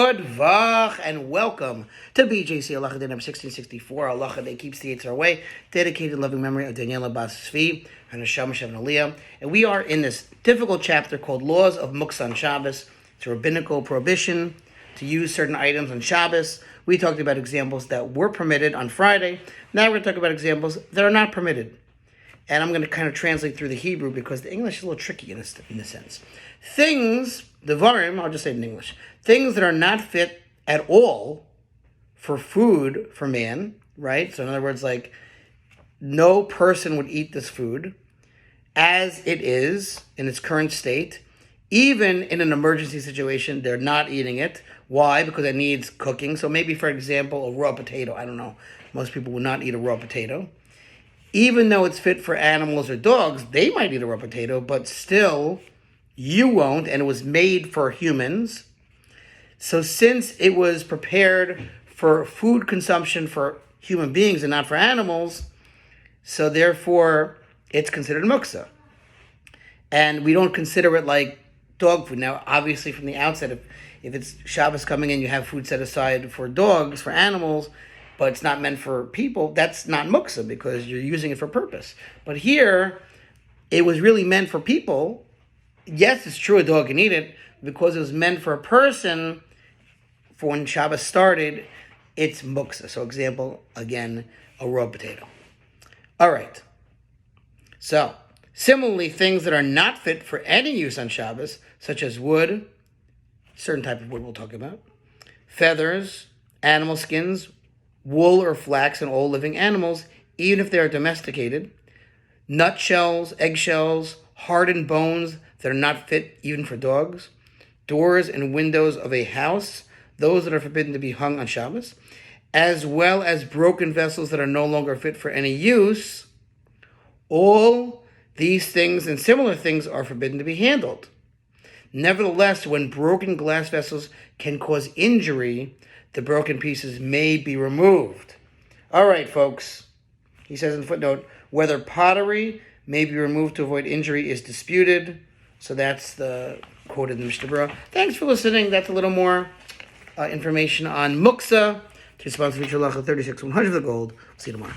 Good vach and welcome to BJC Halacha A, number 1664. Halacha that keeps the Yetzer Hara away. Dedicated loving memory of Daniela Bas Tzvi and Hashem Shem Aliyah. And we are in this difficult chapter called Laws of Muksa on Shabbos. It's a rabbinical prohibition to use certain items on Shabbos. We talked about examples that were permitted on Friday. Now we're going to talk about examples that are not permitted. And I'm going to kind of translate through the Hebrew because the English is a little tricky in a sense. Things, devarim, I'll just say it in English. Things that are not fit at all for food for man, right? So in other words, like no person would eat this food as it is in its current state. Even in an emergency situation, they're not eating it. Why? Because it needs cooking. So maybe, for example, a raw potato. I don't know. Most people would not eat a raw potato. Even though it's fit for animals or dogs, they might eat a raw potato, but still you won't, and it was made for humans. So since it was prepared for food consumption for human beings and not for animals, so therefore it's considered muksa. And we don't consider it like dog food. Now, obviously from the outset, if it's Shabbos coming in, you have food set aside for dogs, for animals, but it's not meant for people, that's not muksa because you're using it for purpose. But here, it was really meant for people. Yes, it's true a dog can eat it, because it was meant for a person. For when Shabbos started, it's muksa. So example, again, a raw potato. All right. So, similarly, things that are not fit for any use on Shabbos, such as wood, certain type of wood we'll talk about, feathers, animal skins, wool or flax in all living animals, even if they are domesticated, nutshells, eggshells, hardened bones that are not fit even for dogs, doors and windows of a house, those that are forbidden to be hung on Shabbos, as well as broken vessels that are no longer fit for any use. All these things and similar things are forbidden to be handled. Nevertheless, when broken glass vessels can cause injury, the broken pieces may be removed. All right, folks. He says in the footnote, whether pottery may be removed to avoid injury is disputed. So that's the quote in the Mishnah Berurah. Thanks for listening. That's a little more information on muksa. To sponsor Halacha 36, 100 of the gold. See you tomorrow.